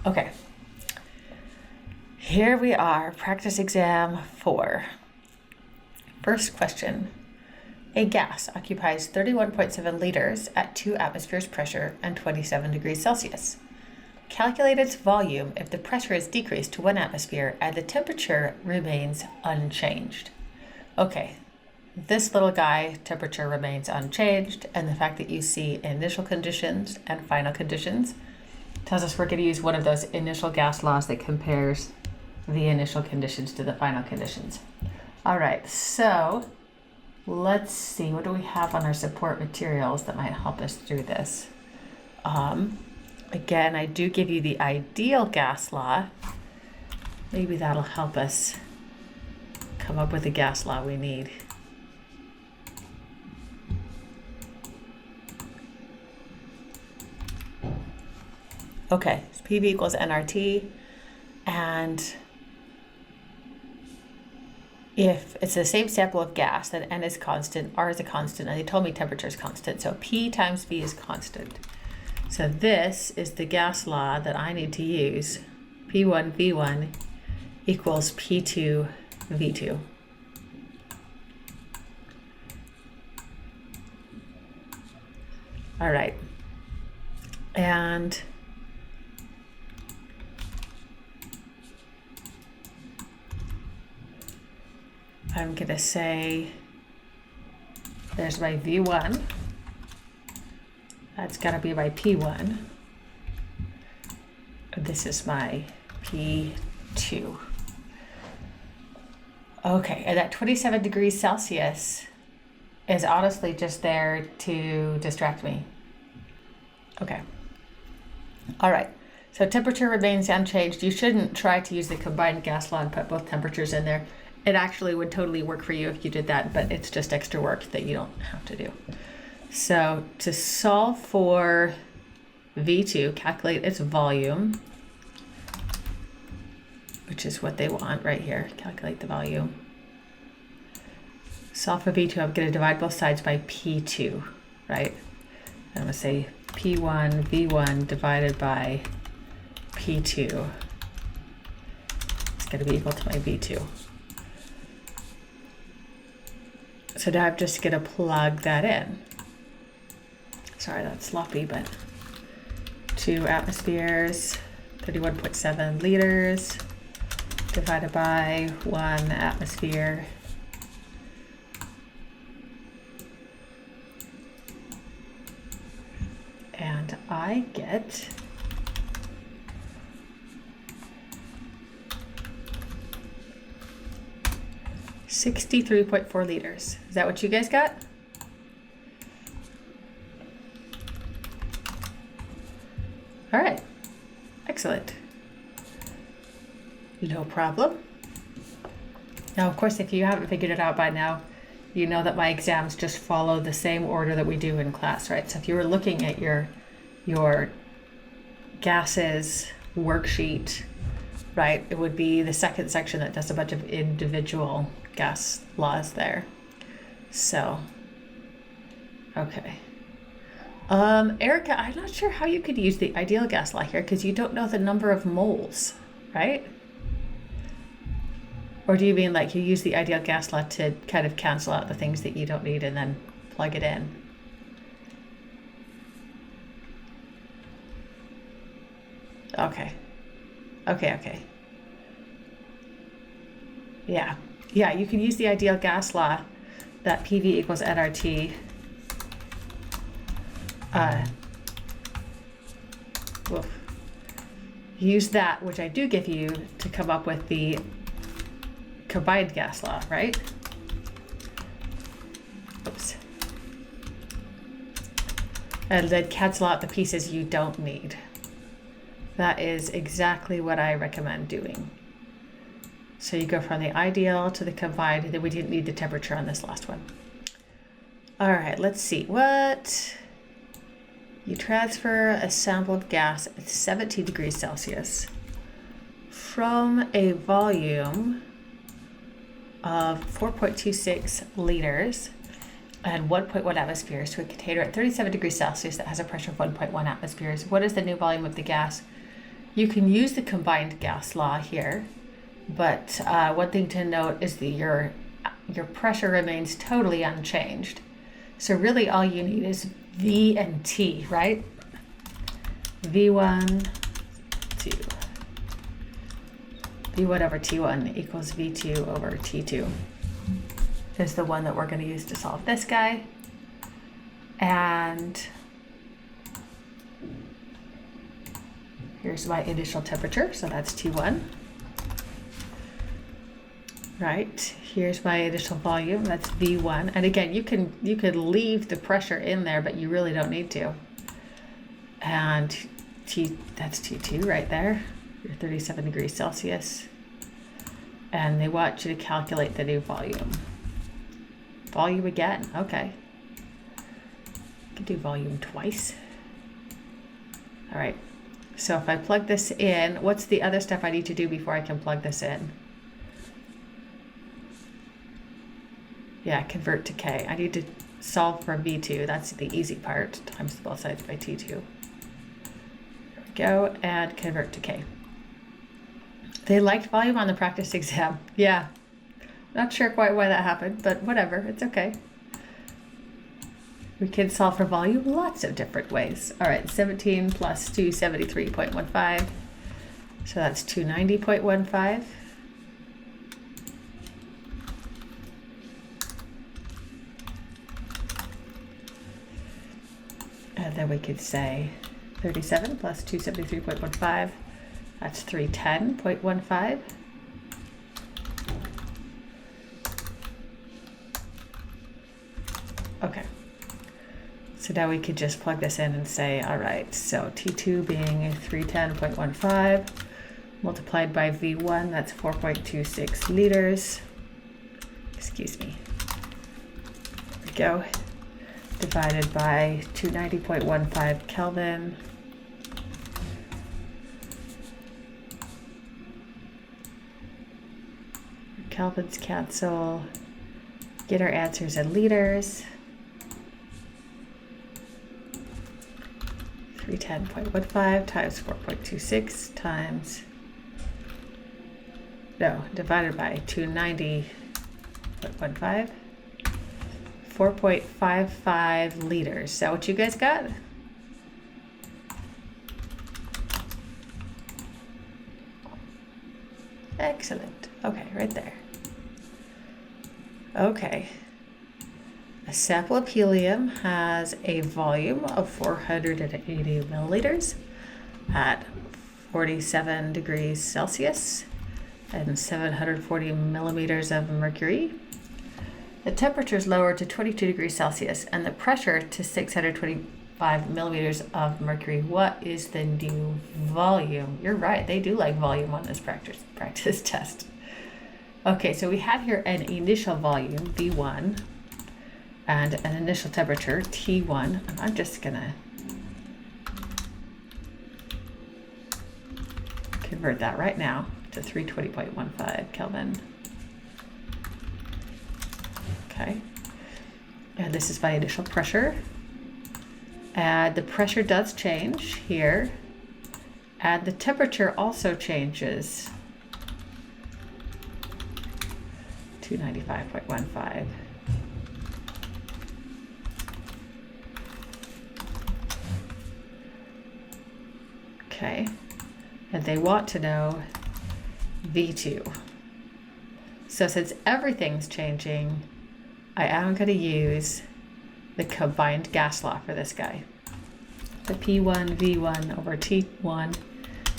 Okay. Here we are, practice exam 4. First question. A gas occupies 31.7 liters at 2 atmospheres pressure and 27 degrees Celsius. Calculate its volume if the pressure is decreased to 1 atmosphere and the temperature remains unchanged. Okay, this little guy, temperature remains unchanged, and the fact that you see initial conditions and final conditions tells us we're going to use one of those initial gas laws that compares the initial conditions to the final conditions. All right, so let's see, what do we have on our support materials that might help us through this? Again, I do give you the ideal gas law. Maybe that'll help us come up with the gas law we need. Okay, so PV equals nRT, and if it's the same sample of gas, then N is constant, R is a constant, and they told me temperature is constant, so P times V is constant. So this is the gas law that I need to use. P1 V1 equals P2 V2. All right, and I'm gonna say there's my V1. That's gotta be my P1. This is my P2. Okay, and that 27 degrees Celsius is honestly just there to distract me. Okay. All right, so temperature remains unchanged. You shouldn't try to use the combined gas law and put both temperatures in there. It actually would totally work for you if you did that, but it's just extra work that you don't have to do. So to solve for V2, calculate its volume, which is what they want right here. Calculate the volume. Solve for V2, I'm going to divide both sides by P2, right? I'm going to say P1 V1 divided by P2. It's going to be equal to my V2. So now I'm just going to plug that in. Sorry, that's sloppy, but 2 atmospheres, 31.7 liters, divided by 1 atmosphere. And I get 63.4 liters. Is that what you guys got? All right, excellent. No problem. Now, of course, if you haven't figured it out by now, you know that my exams just follow the same order that we do in class, right? So if you were looking at your gases worksheet, right, it would be the second section that does a bunch of individual gas laws there. So, okay. Erica, I'm not sure how you could use the ideal gas law here because you don't know the number of moles, right? Or do you mean like you use the ideal gas law to kind of cancel out the things that you don't need and then plug it in? Okay. Okay. Yeah, you can use the ideal gas law that PV equals nRT. Use that, which I do give you, to come up with the combined gas law, right? Oops. And then cancel out the pieces you don't need. That is exactly what I recommend doing. So you go from the ideal to the combined, then we didn't need the temperature on this last one. All right, let's see. What? You transfer a sample of gas at 17 degrees Celsius from a volume of 4.26 liters and 1.1 atmospheres to a container at 37 degrees Celsius that has a pressure of 1.1 atmospheres. What is the new volume of the gas? You can use the combined gas law here, but one thing to note is that your pressure remains totally unchanged. So really all you need is V and T, right? V1, 2. V1 over T1 equals V2 over T2 is the one that we're going to use to solve this guy. And here's my initial temperature, so that's T1. Right, here's my initial volume, that's V1. And again, you could leave the pressure in there, but you really don't need to. And that's T2 right there, your 37 degrees Celsius. And they want you to calculate the new volume. Volume again, okay. You can do volume twice. All right, so if I plug this in, what's the other step I need to do before I can plug this in? Yeah, convert to K. I need to solve for V2. That's the easy part, times both sides by T2. There we go, and convert to K. They liked volume on the practice exam. Yeah, not sure quite why that happened, but whatever, it's okay. We can solve for volume lots of different ways. All right, 17 plus 273.15. So that's 290.15. And then we could say 37 plus 273.15. That's 310.15. Okay. So now we could just plug this in and say, all right, so T2 being 310.15 multiplied by V1, that's 4.26 liters. Excuse me. There we go. Divided by 290.15 Kelvin. Kelvins cancel. Get our answers in liters. 310.15 times 4.26 times, no, divided by 290.15. 4.55 liters. Is that what you guys got? Excellent. Okay, right there. Okay. A sample of helium has a volume of 480 milliliters at 47 degrees Celsius and 740 millimeters of mercury. The temperature is lowered to 22 degrees Celsius and the pressure to 625 millimeters of mercury. What is the new volume? You're right, they do like volume on this practice test. Okay, so we have here an initial volume, V1, and an initial temperature, T1. And I'm just gonna convert that right now to 320.15 Kelvin. Okay, and this is my initial pressure. And the pressure does change here. And the temperature also changes. 295.15. Okay, and they want to know V2. So since everything's changing, I am going to use the combined gas law for this guy. The P1 V1 over T1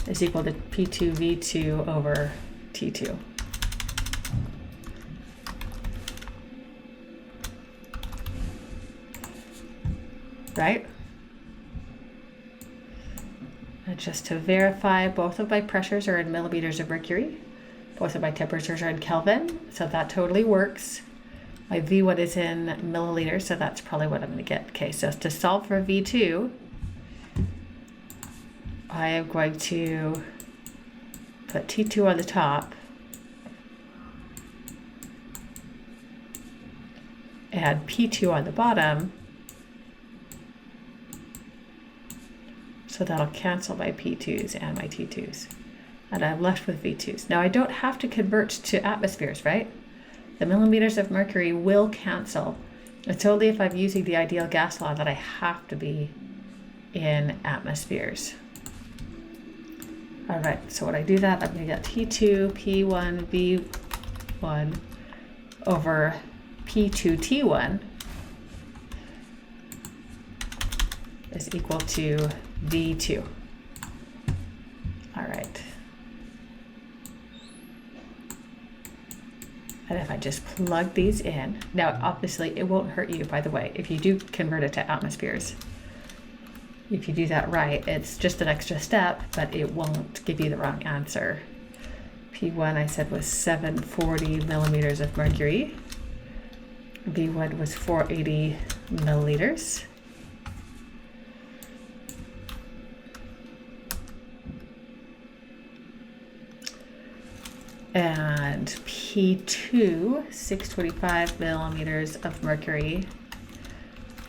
is equal to P2 V2 over T2. Right? And just to verify, both of my pressures are in millimeters of mercury. Both of my temperatures are in Kelvin, so that totally works. My V1 is in milliliters, so that's probably what I'm going to get. Okay, so to solve for V2, I am going to put T2 on the top and P2 on the bottom. So that'll cancel my P2s and my T2s. And I'm left with V2s. Now I don't have to convert to atmospheres, right? The millimeters of mercury will cancel. It's only if I'm using the ideal gas law that I have to be in atmospheres. All right, so when I do that, I'm going to get T2, P1, V1 over P2, T1 is equal to V2. All right. And if I just plug these in, now obviously it won't hurt you, by the way, if you do convert it to atmospheres. If you do that right, it's just an extra step, but it won't give you the wrong answer. P1 I said was 740 millimeters of mercury. V1 was 480 milliliters. And P2, 625 millimeters of mercury.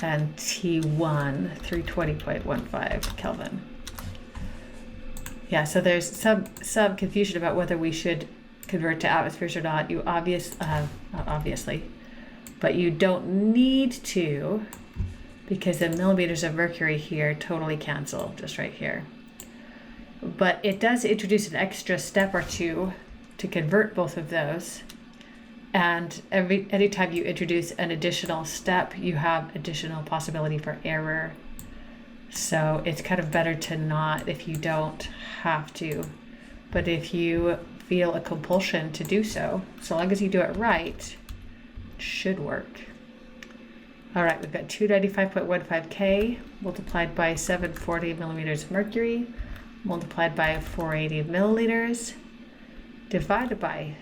And T1, 320.15 Kelvin. Yeah, so there's some confusion about whether we should convert to atmospheres or not. You not obviously, but you don't need to, because the millimeters of mercury here totally cancel just right here. But it does introduce an extra step or two to convert both of those. And anytime you introduce an additional step, you have additional possibility for error. So it's kind of better to not if you don't have to. But if you feel a compulsion to do so, so long as you do it right, it should work. All right, we've got 295.15 K multiplied by 740 millimeters of mercury multiplied by 480 milliliters divided by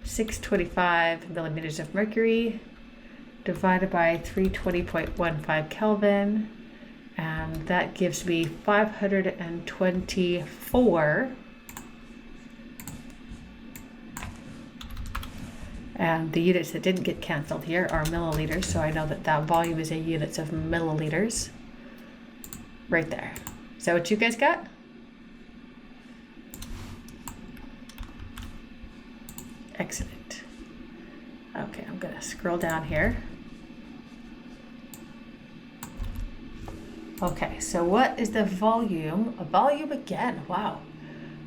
625 millimeters of mercury divided by 320.15 Kelvin, and that gives me 524. And the units that didn't get canceled here are milliliters, so I know that that volume is in units of milliliters right there. Is that what you guys got? Excellent. Okay, I'm gonna scroll down here. Okay, so what is the volume? A volume again, wow,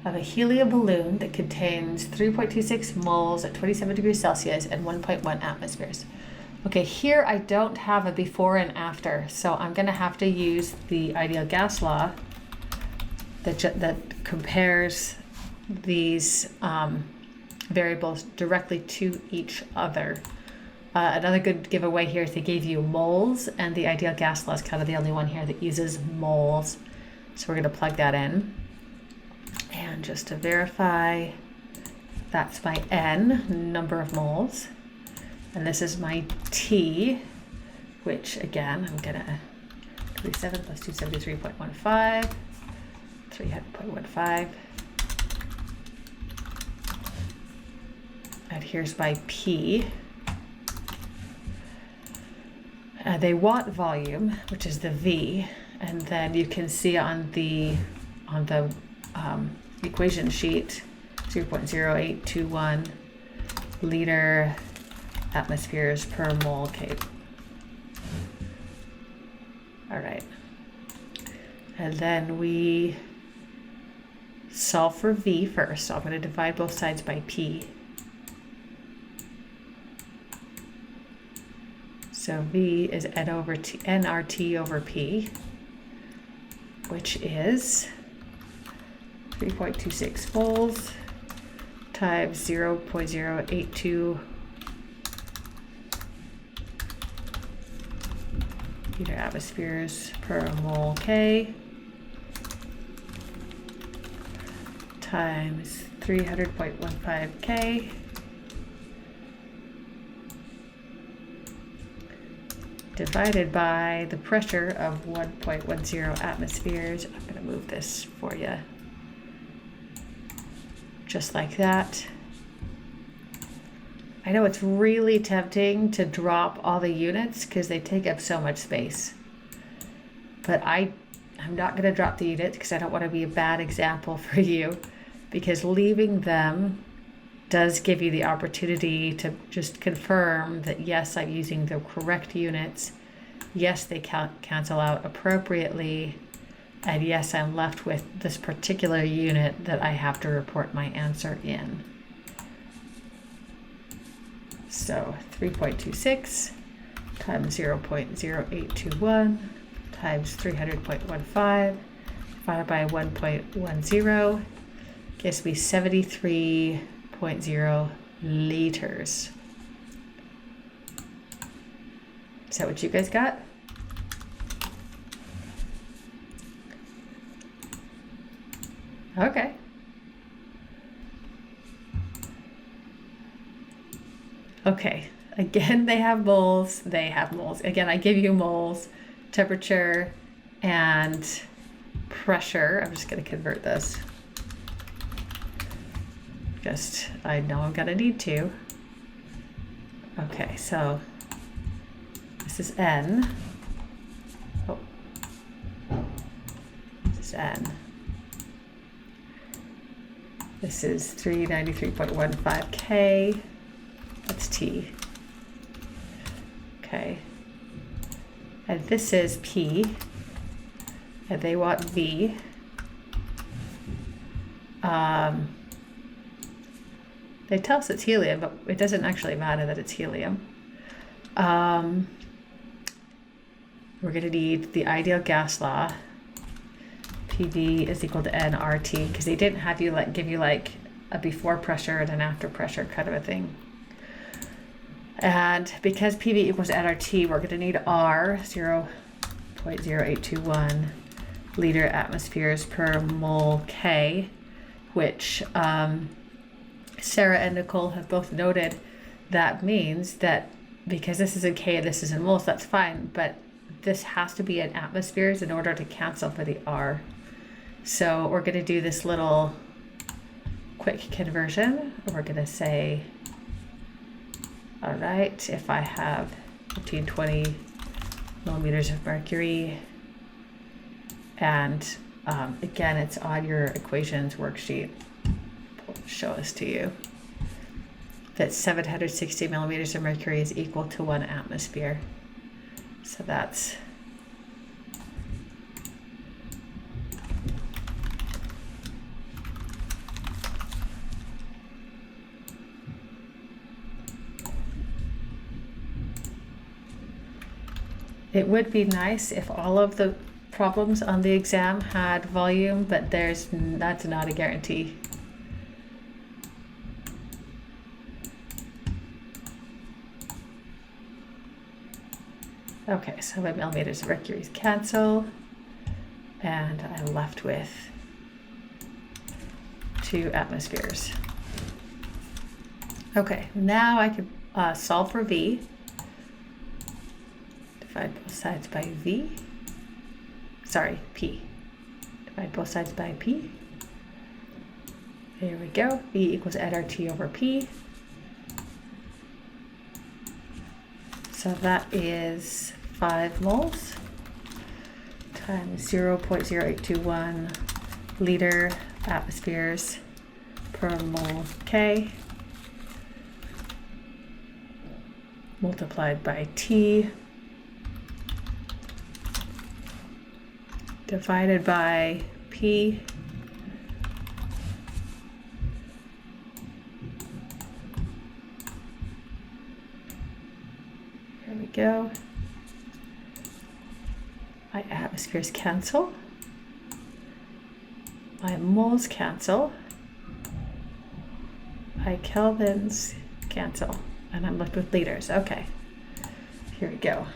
of a helium balloon that contains 3.26 moles at 27 degrees Celsius and 1.1 atmospheres. Okay, here I don't have a before and after, so I'm gonna have to use the ideal gas law that compares these variables directly to each other. Another good giveaway here is they gave you moles, and the ideal gas law is kind of the only one here that uses moles. So we're going to plug that in. And just to verify, that's my N, number of moles. And this is my T, which again, I'm going to 27 plus 273.15, 300.15. And here's my P. They want volume, which is the V, and then you can see on the equation sheet 0.0821 liter atmospheres per mole K. All right, and then we solve for V first. So I'm going to divide both sides by P. So V is nRT over P, which is 3.26 moles times 0.082 liter atmospheres per mole K times 300.15 K divided by the pressure of 1.10 atmospheres. I'm going to move this for you. Just like that. I know it's really tempting to drop all the units because they take up so much space. But I'm I'm not going to drop the unit because I don't want to be a bad example for you, because leaving them does give you the opportunity to just confirm that yes, I'm using the correct units, yes, they cancel out appropriately, and yes, I'm left with this particular unit that I have to report my answer in. So 3.26 times 0.0821 times 300.15 divided by 1.10 gives me 73.0 liters. Is that what you guys got? Okay. Okay, again, they have moles. Again, I give you moles, temperature, and pressure. I'm just going to convert this. I know I'm going to need to. Okay, so this is N. Oh, this is N. This is 393.15 K. That's T. Okay. And this is P. And they want V. They tell us it's helium, but it doesn't actually matter that it's helium. We're going to need the ideal gas law. PV is equal to nRT, because they didn't have you give you like a before pressure and an after pressure kind of a thing. And because PV equals nRT, we're going to need R, 0.0821 liter atmospheres per mole K, which Sarah and Nicole have both noted that means that because this is in K and this is in moles, that's fine, but this has to be in atmospheres in order to cancel for the R. So we're going to do this little quick conversion. We're going to say, all right, if I have 1520 millimeters of mercury, and again, it's on your equations worksheet. I'll show this to you. That 760 millimeters of mercury is equal to 1 atmosphere. So that's it. Would be nice if all of the problems on the exam had volume, but that's not a guarantee. Okay, so my millimeters of mercury cancel, and I'm left with 2 atmospheres. Okay, now I can solve for V. Divide both sides by V. Sorry, P. Divide both sides by P. There we go. V equals nRT over P. So that is 5 moles times 0.0821 liter atmospheres per mole K multiplied by T divided by P Here we go. My atmospheres cancel. My moles cancel. My kelvins cancel. And I'm left with liters. Okay. Here we go.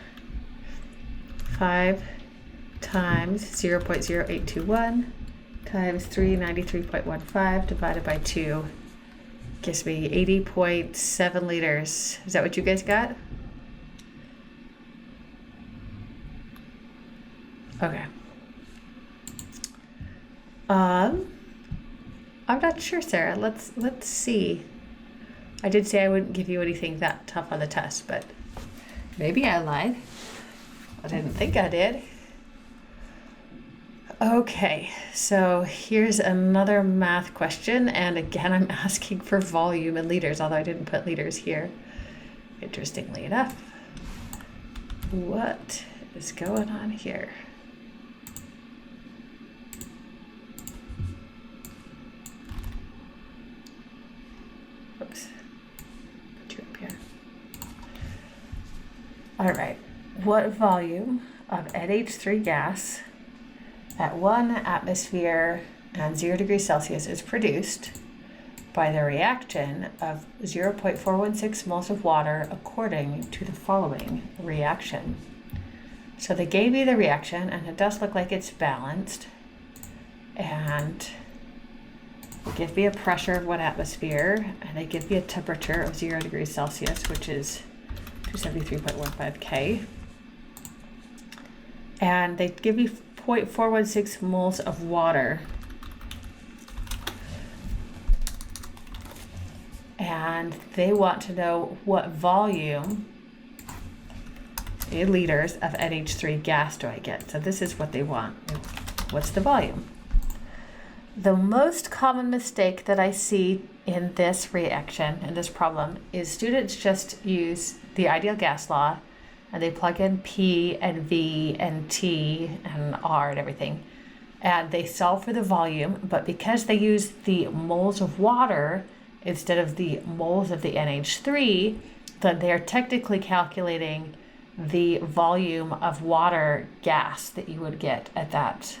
5 times 0.0821 times 393.15 divided by 2 gives me 80.7 liters. Is that what you guys got? Okay. I'm not sure, Sarah. Let's see. I did say I wouldn't give you anything that tough on the test, but maybe I lied. I didn't think I did. Okay, so here's another math question, and again I'm asking for volume in liters, although I didn't put liters here, interestingly enough. What is going on here? Oops, put you up here. All right, what volume of NH3 gas at 1 atmosphere and 0 degrees Celsius is produced by the reaction of 0.416 moles of water according to the following reaction? So they gave me the reaction, and it does look like it's balanced, and they give me a pressure of 1 atmosphere, and they give me a temperature of 0 degrees Celsius, which is 273.15 K. And they give me 0.416 moles of water. And they want to know what volume in liters of NH3 gas do I get. So this is what they want. What's the volume? The most common mistake that I see in this reaction, in this problem, is students just use the ideal gas law and they plug in P and V and T and R and everything, and they solve for the volume, but because they use the moles of water instead of the moles of the NH3, then they are technically calculating the volume of water gas that you would get at that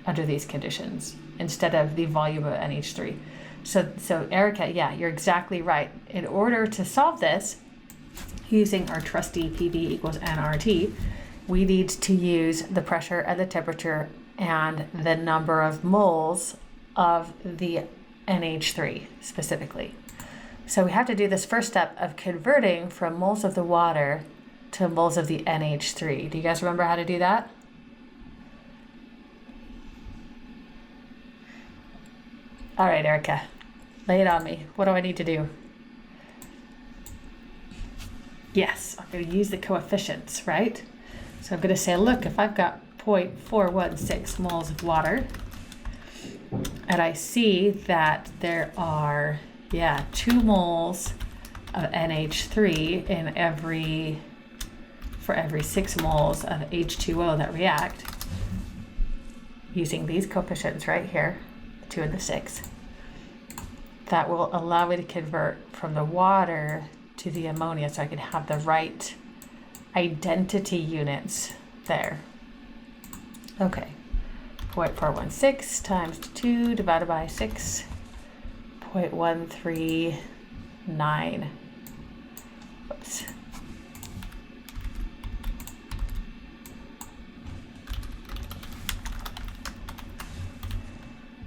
under these conditions instead of the volume of NH3. So Erica, yeah, you're exactly right. In order to solve this, using our trusty PV equals nRT, we need to use the pressure and the temperature and the number of moles of the NH3 specifically. So we have to do this first step of converting from moles of the water to moles of the NH3. Do you guys remember how to do that? All right, Erica, lay it on me. What do I need to do? Yes, I'm going to use the coefficients, right? So I'm going to say, look, if I've got 0.416 moles of water, and I see that there are, 2 moles of NH3 for every 6 moles of H2O that react, using these coefficients right here, the 2 and the 6, that will allow me to convert from the water to the ammonia, so I can have the right identity units there. Okay, 0.416 times 2 divided by 6, 0.139. Whoops.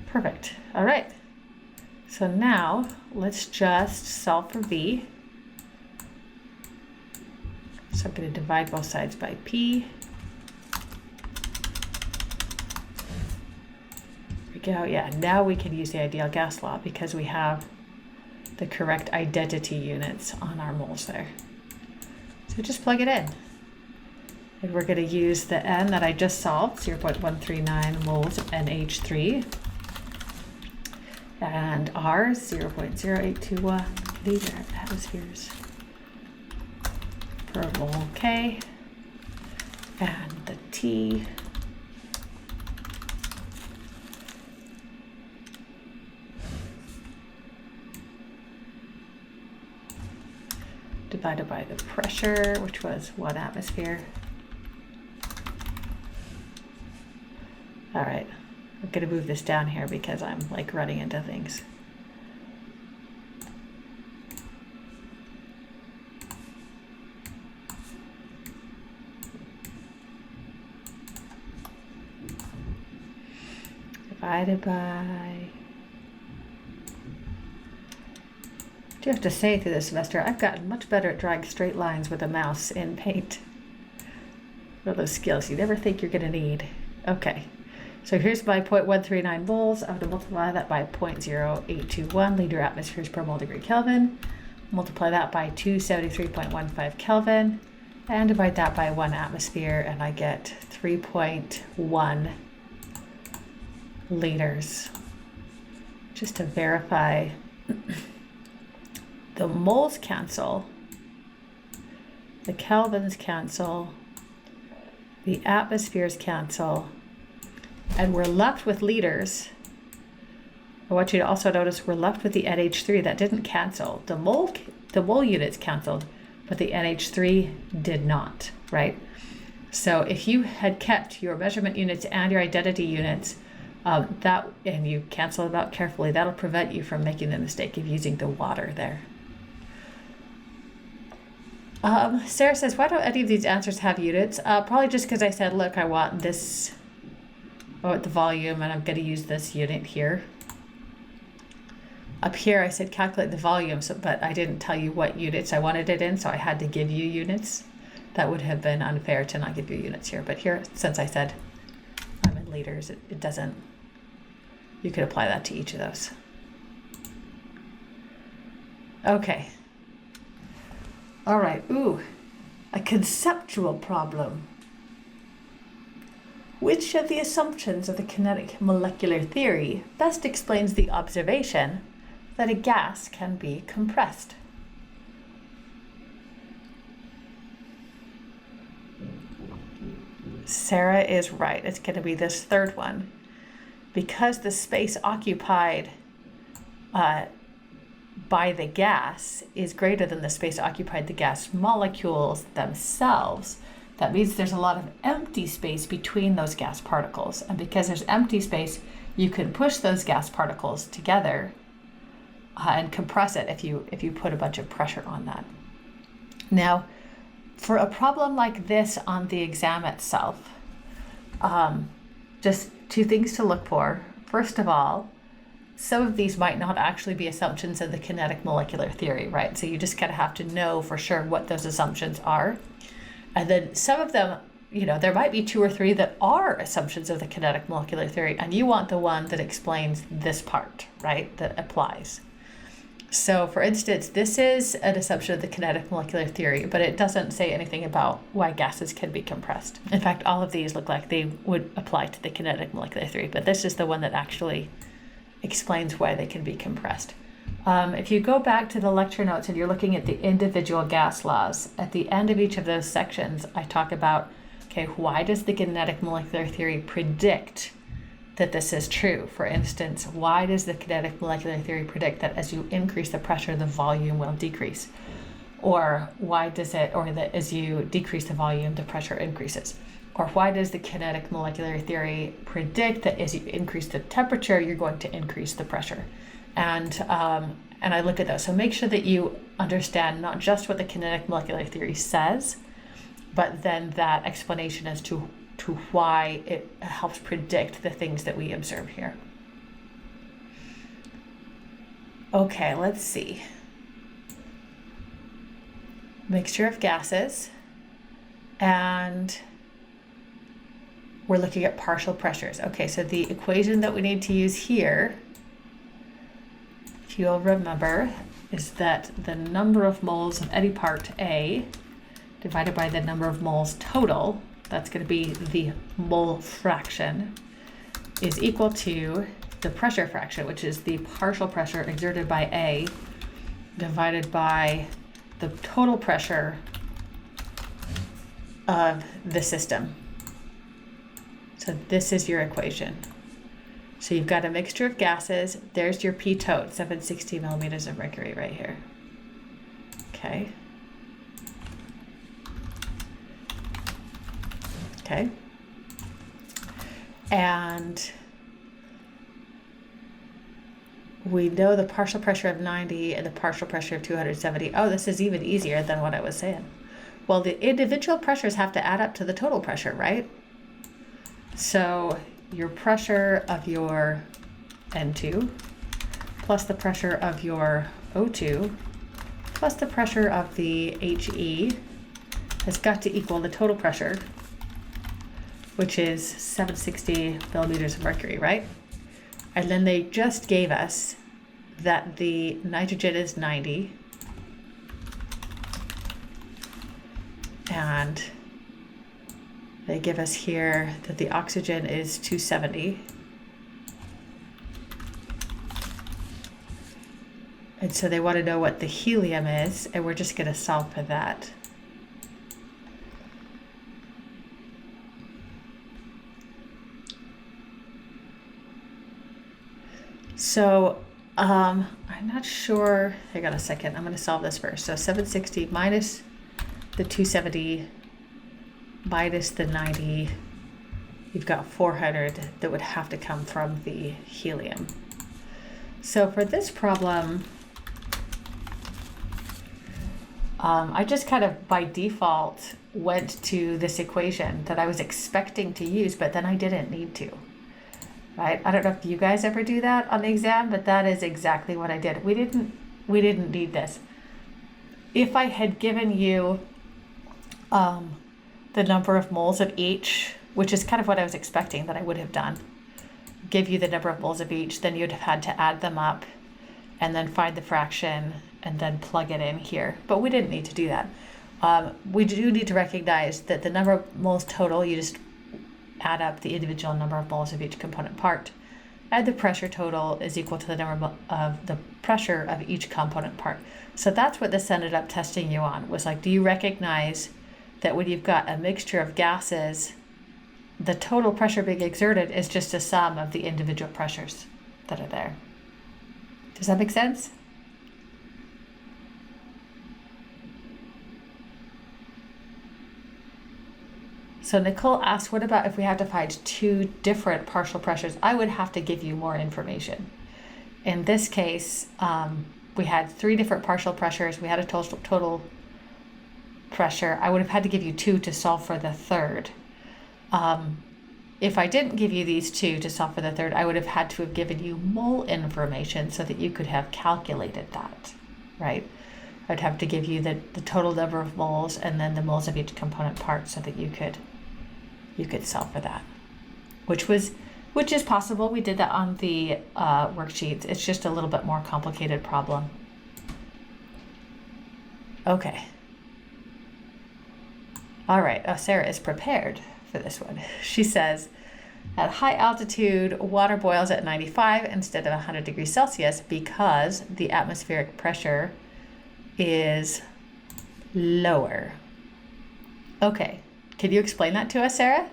Perfect. All right. So now let's just solve for V. So I'm going to divide both sides by P. There we go. Yeah, now we can use the ideal gas law because we have the correct identity units on our moles there. So just plug it in. And we're going to use the N that I just solved, 0.139 moles of NH3. And R, 0.0821 liter atmospheres per mole K, and the T divided by the pressure, which was 1 atmosphere. All right, I'm gonna move this down here because I'm like running into things. Divided by, I do have to say through this semester, I've gotten much better at drawing straight lines with a mouse in Paint. One of those skills you never think you're gonna need. Okay, so here's my 0.139 moles. I'm gonna multiply that by 0.0821 liter atmospheres per mole degree Kelvin. Multiply that by 273.15 Kelvin and divide that by 1 atmosphere, and I get 3.1 liters. Just to verify, the moles cancel, the kelvins cancel, the atmospheres cancel, and we're left with liters. I want you to also notice we're left with the NH3 that didn't cancel. The mole units canceled, but the NH3 did not, right? So if you had kept your measurement units and your identity units, and you cancel them out carefully, that'll prevent you from making the mistake of using the water there. Sarah says, why don't any of these answers have units? Probably just because I said, look, I want this, the volume, and I'm going to use this unit here. Up here, I said calculate the volume, but I didn't tell you what units I wanted it in, so I had to give you units. That would have been unfair to not give you units here. But here, since I said I'm in liters, it doesn't, you could apply that to each of those. Okay. All right, a conceptual problem. Which of the assumptions of the kinetic molecular theory best explains the observation that a gas can be compressed? Sarah is right. It's going to be this third one. Because the space occupied by the gas is greater than the space occupied the gas molecules themselves, that means there's a lot of empty space between those gas particles. And because there's empty space, you can push those gas particles together and compress it if you put a bunch of pressure on that. Now, for a problem like this on the exam itself, just two things to look for. First of all, some of these might not actually be assumptions of the kinetic molecular theory, right? So you just kind of have to know for sure what those assumptions are. And then some of them, there might be 2 or 3 that are assumptions of the kinetic molecular theory, and you want the one that explains this part, right? That applies. So for instance, this is an assumption of the kinetic molecular theory, but it doesn't say anything about why gases can be compressed. In fact, all of these look like they would apply to the kinetic molecular theory, but this is the one that actually explains why they can be compressed. If you go back to the lecture notes and you're looking at the individual gas laws, at the end of each of those sections, I talk about, okay, why does the kinetic molecular theory predict that this is true? For instance, why does the kinetic molecular theory predict that as you increase the pressure, the volume will decrease? Or why does it, or that as you decrease the volume, the pressure increases? Or why does the kinetic molecular theory predict that as you increase the temperature, you're going to increase the pressure? And I look at those. So make sure that you understand not just what the kinetic molecular theory says, but then that explanation as to why it helps predict the things that we observe here. Okay, let's see. Mixture of gases, and we're looking at partial pressures. Okay, so the equation that we need to use here, if you'll remember, is that the number of moles of any part A divided by the number of moles total, that's going to be the mole fraction, is equal to the pressure fraction, which is the partial pressure exerted by A divided by the total pressure of the system. So this is your equation. So you've got a mixture of gases. There's your P tote, 760 millimeters of mercury right here. Okay. Okay. And we know the partial pressure of 90 and the partial pressure of 270. Oh, this is even easier than what I was saying. Well, the individual pressures have to add up to the total pressure, right? So your pressure of your N2 plus the pressure of your O2 plus the pressure of the HE has got to equal the total pressure, which is 760 millimeters of mercury, right? And then they just gave us that the nitrogen is 90 and they give us here that the oxygen is 270 And so they want to know what the helium is, and we're just going to solve for that. So I'm not sure. Hang on a second. I'm going to solve this first. So 760 minus the 270 minus the 90. You've got 400 that would have to come from the helium. So for this problem, I just kind of by default went to this equation that I was expecting to use, but then I didn't need to. Right? I don't know if you guys ever do that on the exam, but that is exactly what I did. We didn't need this. If I had given you the number of moles of each, which is kind of what I was expecting that I would have done, give you the number of moles of each, then you'd have had to add them up and then find the fraction and then plug it in here. But we didn't need to do that. We do need to recognize that the number of moles total, you just add up the individual number of moles of each component part, and the pressure total is equal to the number of the pressure of each component part. So that's what this ended up testing you on, was like, do you recognize that when you've got a mixture of gases, the total pressure being exerted is just a sum of the individual pressures that are there? Does that make sense? So Nicole asked, what about if we have to find two different partial pressures? I would have to give you more information. In this case, we had three different partial pressures. We had a total pressure. I would have had to give you two to solve for the third. If I didn't give you these two to solve for the third, I would have had to have given you mole information so that you could have calculated that, right? I'd have to give you the total number of moles and then the moles of each component part so that you could solve for that, which is possible. We did that on the worksheets. It's just a little bit more complicated problem. Okay. All right. Oh, Sarah is prepared for this one. She says, at high altitude, water boils at 95 instead of 100 degrees Celsius because the atmospheric pressure is lower. Okay. Can you explain that to us, Sarah?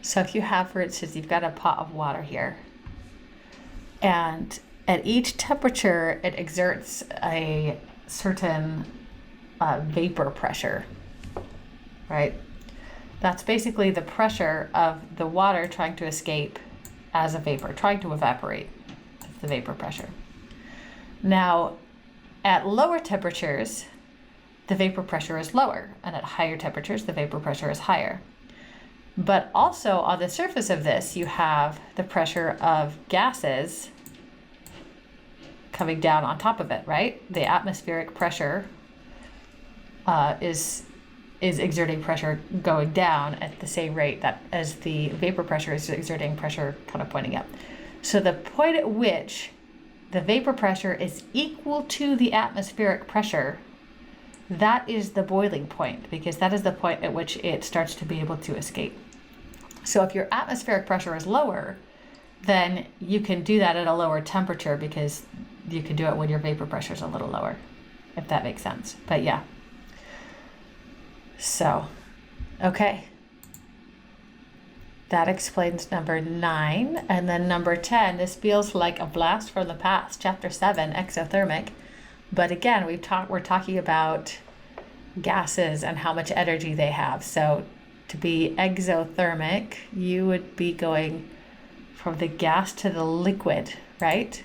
So if you have, for instance, you've got a pot of water here, and at each temperature, it exerts a certain vapor pressure, right? That's basically the pressure of the water trying to escape as a vapor, trying to evaporate. That's the vapor pressure. Now, at lower temperatures, the vapor pressure is lower, and at higher temperatures, the vapor pressure is higher. But also on the surface of this, you have the pressure of gases coming down on top of it, right? The atmospheric pressure is exerting pressure going down at the same rate that as the vapor pressure is exerting pressure kind of pointing up. So the point at which the vapor pressure is equal to the atmospheric pressure, that is the boiling point, because that is the point at which it starts to be able to escape. So if your atmospheric pressure is lower, then you can do that at a lower temperature because you can do it when your vapor pressure is a little lower, if that makes sense. But yeah. So, okay. That explains number 9. And then number 10, this feels like a blast from the past, chapter 7, exothermic. But again, we're talking about gases and how much energy they have. So to be exothermic, you would be going from the gas to the liquid, right?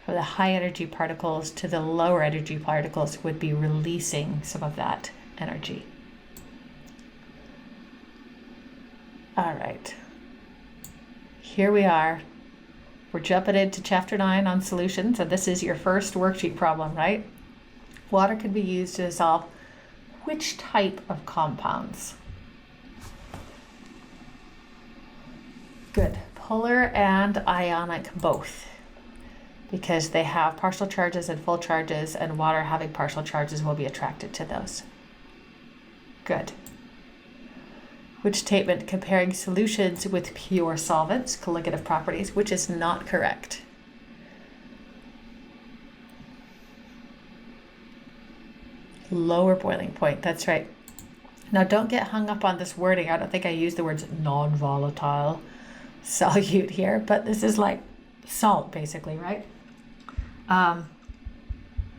From the high energy particles to the lower energy particles would be releasing some of that energy. All right. Here we are. We're jumping into chapter 9 on solutions, and this is your first worksheet problem, right? Water can be used to dissolve which type of compounds? Good. Polar and ionic both, because they have partial charges and full charges, and water having partial charges will be attracted to those. Good. Which statement comparing solutions with pure solvents, colligative properties, which is not correct? Lower boiling point, that's right. Now don't get hung up on this wording. I don't think I use the words non-volatile solute here, but this is like salt basically, right?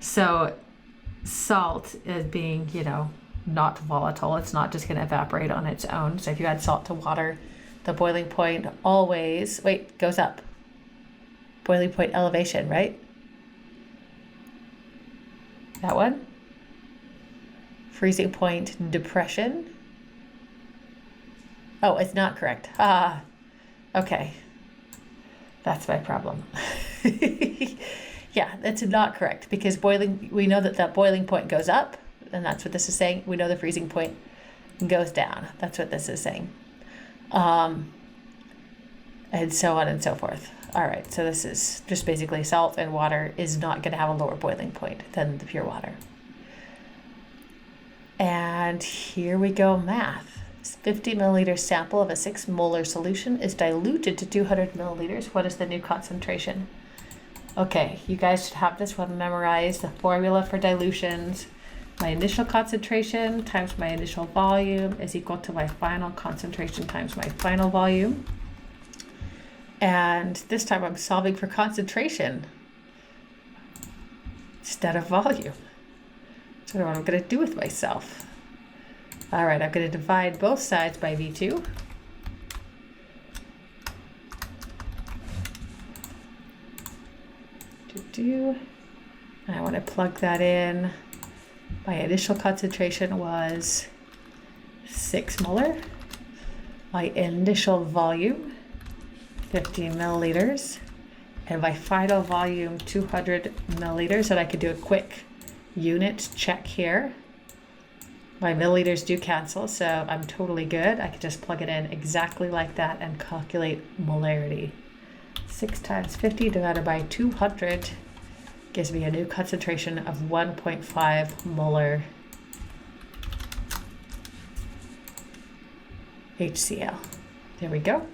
So salt is being, not volatile. It's not just going to evaporate on its own. So if you add salt to water, the boiling point always, goes up. Boiling point elevation, right? That one? Freezing point depression. Oh, it's not correct. Okay. That's my problem. Yeah, that's not correct, because we know that boiling point goes up, and that's what this is saying. We know the freezing point goes down. That's what this is saying. And so on and so forth. All right, so this is just basically salt and water is not going to have a lower boiling point than the pure water. And here we go, math. 50 milliliter sample of a 6 molar solution is diluted to 200 milliliters. What is the new concentration? Okay, you guys should have this one memorized. The formula for dilutions. My initial concentration times my initial volume is equal to my final concentration times my final volume. And this time I'm solving for concentration instead of volume. So what I'm going to do with myself. All right, I'm going to divide both sides by V2. And I want to plug that in. My initial concentration was 6 molar. My initial volume, 50 milliliters. And my final volume, 200 milliliters. And I could do a quick unit check here. My milliliters do cancel, so I'm totally good. I could just plug it in exactly like that and calculate molarity. 6 times 50 divided by 200 gives me a new concentration of 1.5 molar HCl. There we go.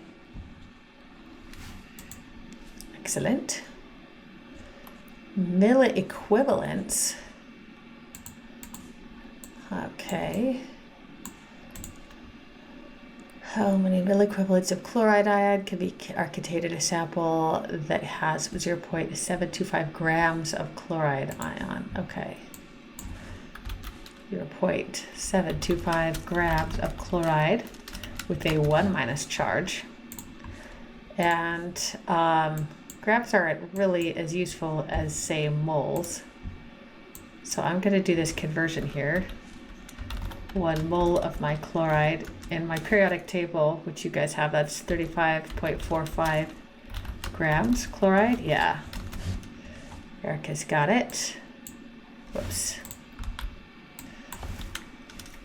Excellent. Milliequivalents. Okay. How many milliequivalents of chloride ion are contained in a sample that has 0.725 grams of chloride ion? Okay. 0.725 grams of chloride with a 1- charge. And grams aren't really as useful as, say, moles. So I'm going to do this conversion here. 1 mole of my chloride in my periodic table, which you guys have, that's 35.45 grams chloride. Yeah. Erica's got it. Whoops.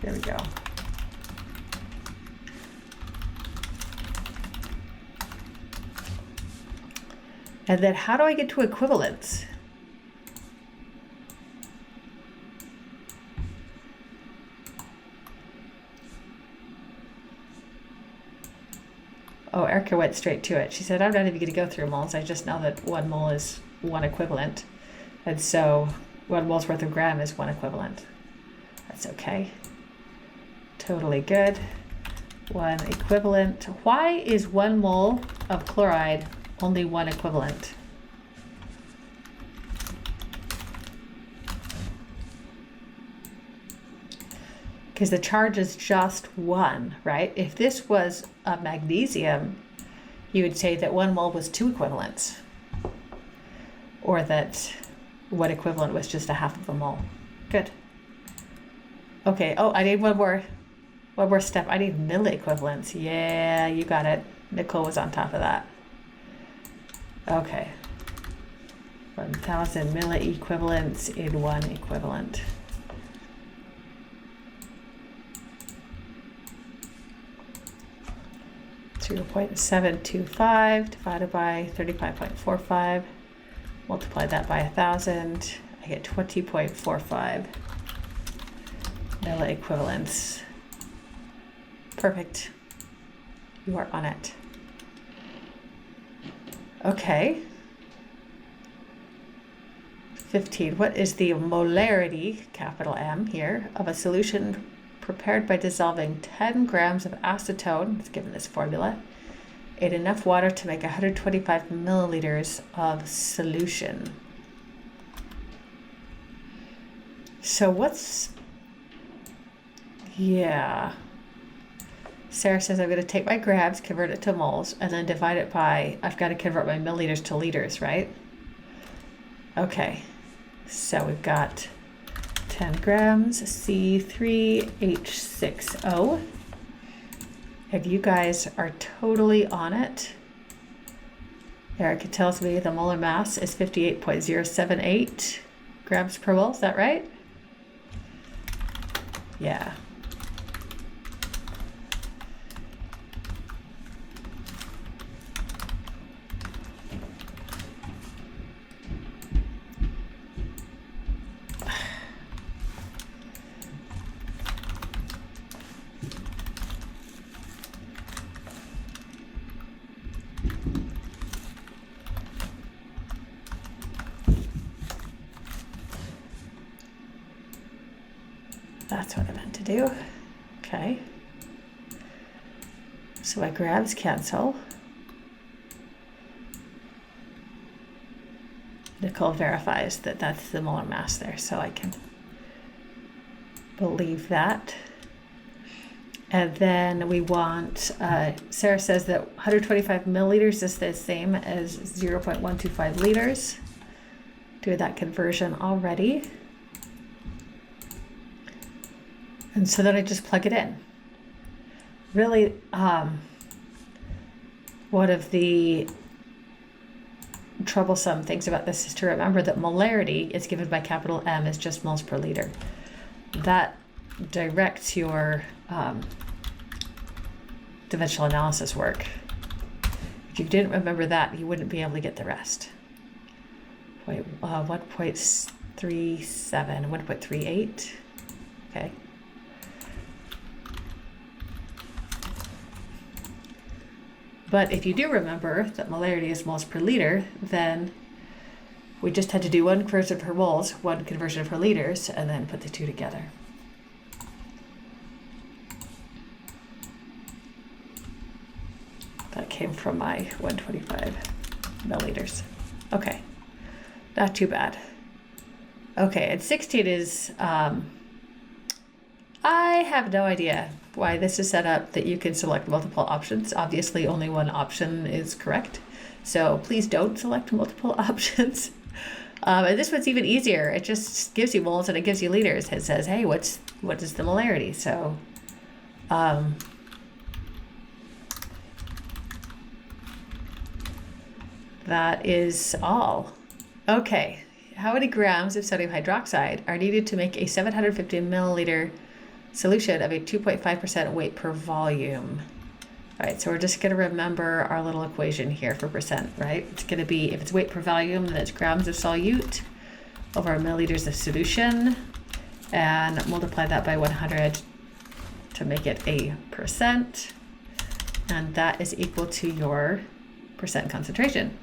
There we go. And then how do I get to equivalence? Oh, Erica went straight to it. She said, I'm not even going to go through moles. I just know that 1 mole is 1 equivalent. And so 1 mole's worth of gram is 1 equivalent. That's okay. Totally good. 1 equivalent. Why is 1 mole of chloride only 1 equivalent? Because the charge is just 1, right? If this was a magnesium, you would say that 1 mole was 2 equivalents. Or that 1 equivalent was just 1/2 of a mole. Good. Okay, oh, I need one more step. I need milliequivalents. Yeah, you got it. Nicole was on top of that. Okay. 1,000 milliequivalents in 1 equivalent. 0.725 divided by 35.45. Multiply that by 1,000. I get 20.45 milliequivalents. Perfect. You are on it. Okay. 15. What is the molarity, capital M here, of a solution prepared by dissolving 10 grams of acetone, it's given this formula, in enough water to make 125 milliliters of solution? So what's, yeah. Sarah says I'm going to take my grams, convert it to moles, and then divide it by, I've got to convert my milliliters to liters, right? Okay, so we've got 10 grams C3H6O. If you guys are totally on it, Erica tells me the molar mass is 58.078 grams per mole. Is that right? Yeah. That's what I meant to do. Okay. So my grams cancel. Nicole verifies that that's the molar mass there, so I can believe that. And then we want, Sarah says that 125 milliliters is the same as 0.125 liters. Do that conversion already. And so then I just plug it in. Really, one of the troublesome things about this is to remember that molarity is given by capital M as just moles per liter. That directs your dimensional analysis work. If you didn't remember that, you wouldn't be able to get the rest. 1.37, 1.38, okay. But if you do remember that molarity is moles per liter, then we just had to do one conversion per moles, one conversion per liters, and then put the two together. That came from my 125 milliliters. Okay, not too bad. Okay, and 16 is, I have no idea why this is set up that you can select multiple options. Obviously, only one option is correct. So please don't select multiple options. And this one's even easier. It just gives you moles and it gives you liters. It says, hey, what is the molarity? So that is all. Okay, how many grams of sodium hydroxide are needed to make a 750 milliliter solution of a 2.5% weight per volume? All right, so we're just gonna remember our little equation here for percent, right? It's gonna be, if it's weight per volume, then it's grams of solute over milliliters of solution, and multiply that by 100 to make it a percent, and that is equal to your percent concentration.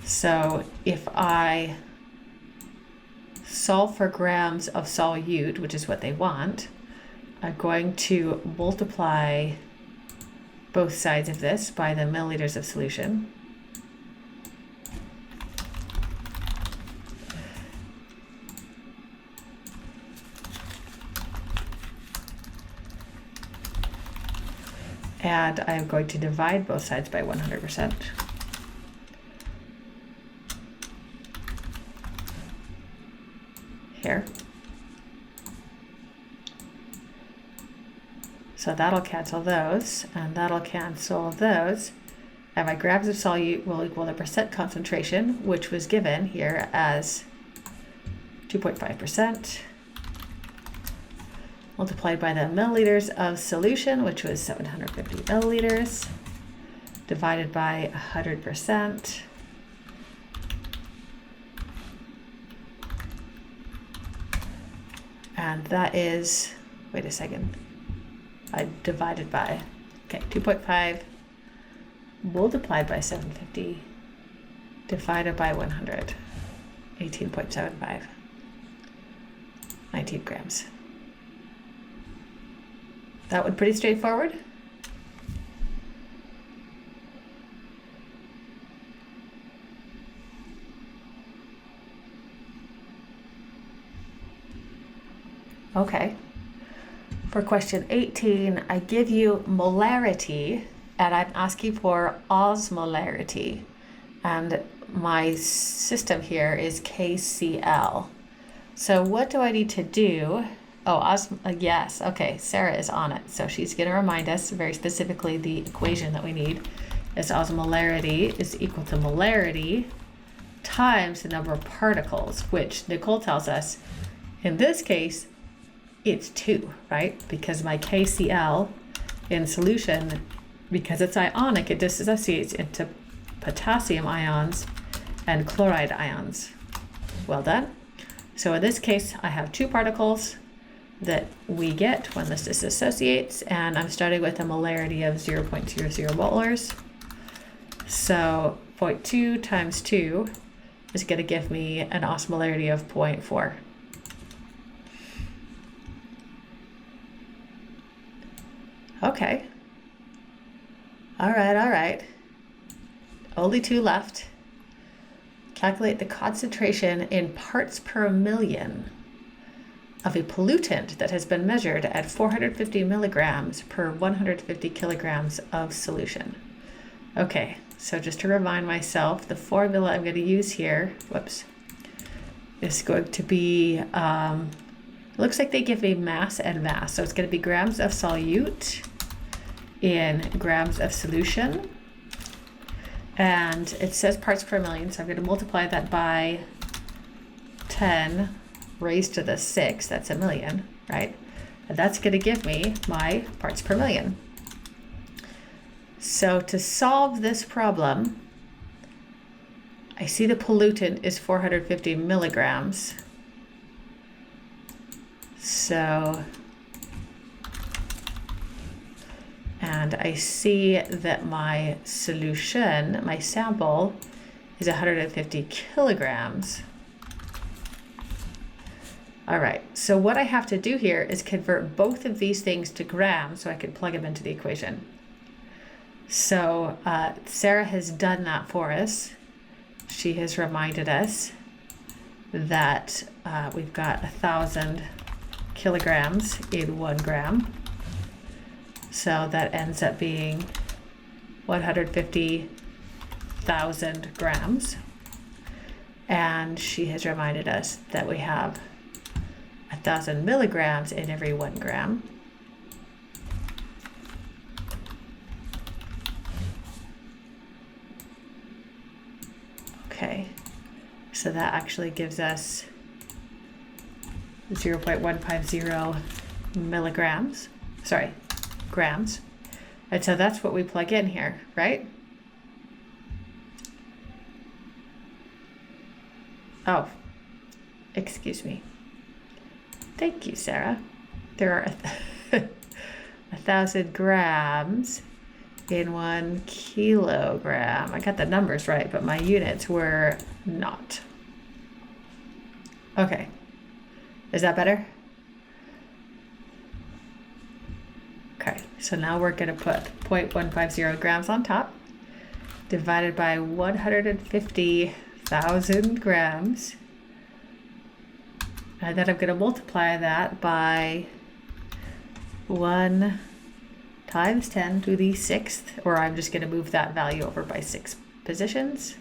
So if I solve for grams of solute, which is what they want, I'm going to multiply both sides of this by the milliliters of solution. And I'm going to divide both sides by 100%. Here. So that'll cancel those, and that'll cancel those. And my grams of solute will equal the percent concentration, which was given here as 2.5%. multiplied by the milliliters of solution, which was 750 milliliters, divided by 100%. And that is, wait a second, I divided by, okay, 2.5 multiplied by 750 divided by 100, 18.75, 19 grams. That one pretty straightforward. Okay. For question 18, I give you molarity and I'm asking for osmolarity. And my system here is KCl. So what do I need to do? Oh, yes, okay, Sarah is on it. So she's gonna remind us very specifically the equation that we need is osmolarity is equal to molarity times the number of particles, which Nicole tells us, in this case, it's 2, right? Because my KCl in solution, because it's ionic, it dissociates into potassium ions and chloride ions. Well done. So in this case, I have 2 particles that we get when this disassociates, and I'm starting with a molarity of 0.00 molars. So 0.2 times 2 is going to give me an osmolarity of 0.4. Okay. All right. Only 2 left. Calculate the concentration in parts per million of a pollutant that has been measured at 450 milligrams per 150 kilograms of solution. Okay, so just to remind myself, the formula I'm going to use here, is going to be, looks like they give me mass and mass. So it's going to be grams of solute in grams of solution. And it says parts per million, so I'm going to multiply that by 10 raised to the 6, that's a million, right? And that's going to give me my parts per million. So to solve this problem, I see the pollutant is 450 milligrams. So, and I see that my solution, my sample, is 150 kilograms. All right, so what I have to do here is convert both of these things to grams so I can plug them into the equation. So Sarah has done that for us. She has reminded us that we've got 1,000 kilograms in 1 gram. So that ends up being 150,000 grams. And she has reminded us that we have 1,000 milligrams in every 1 gram. Okay, so that actually gives us 0.150 milligrams, grams. And so that's what we plug in here, right? Oh, excuse me. Thank you, Sarah. There are 1,000 grams in 1 kilogram. I got the numbers right, but my units were not. Okay. Is that better? Okay, so now we're going to put 0.150 grams on top, divided by 150,000 grams. And then I'm going to multiply that by 1 times 10 to the 6th, or I'm just going to move that value over by 6 positions.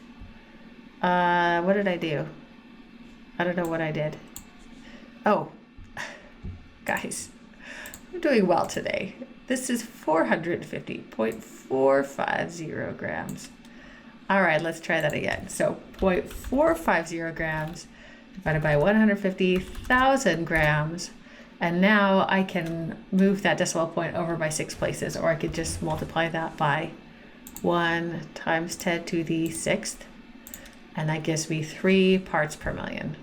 What did I do? I don't know what I did. Oh, guys, I'm doing well today. This is 450.450 grams. All right, let's try that again. So 0.450 grams divided by 150,000 grams, And now I can move that decimal point over by 6 places, or I could just multiply that by 1 times 10 to the 6th, and that gives me 3 parts per million.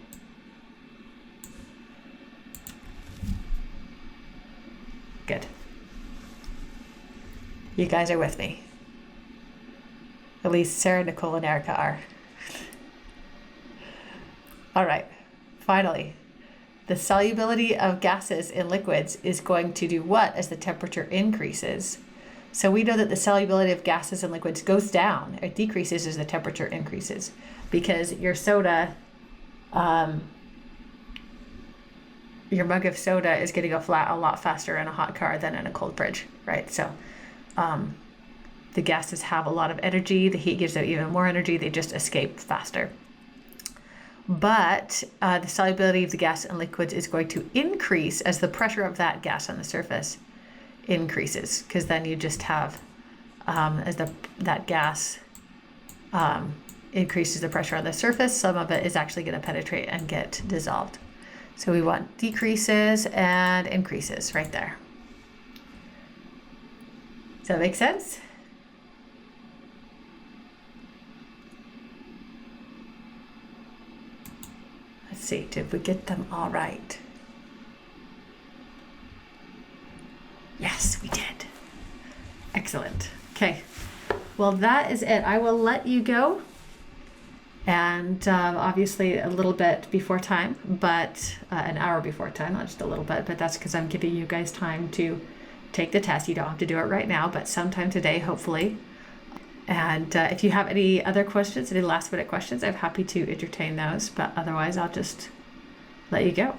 Good. You guys are with me. At least Sarah, Nicole, and Erica are. All right, finally. The solubility of gases in liquids is going to do what as the temperature increases? So we know that the solubility of gases in liquids goes down. It decreases as the temperature increases, because your soda, your mug of soda is getting a lot faster in a hot car than in a cold fridge, right? So the gases have a lot of energy. The heat gives out even more energy. They just escape faster. But the solubility of the gas in liquids is going to increase as the pressure of that gas on the surface increases, because then you just have, as that gas increases the pressure on the surface, some of it is actually going to penetrate and get dissolved. So we want decreases and increases right there. Does that make sense? Let's see, did we get them all right? Yes, we did. Excellent. Okay, well, that is it. I will let you go. And obviously a little bit before time, but an hour before time, not just a little bit, but that's because I'm giving you guys time to take the test. You don't have to do it right now, but sometime today, hopefully. And if you have any other questions, any last minute questions, I'm happy to entertain those, but otherwise I'll just let you go.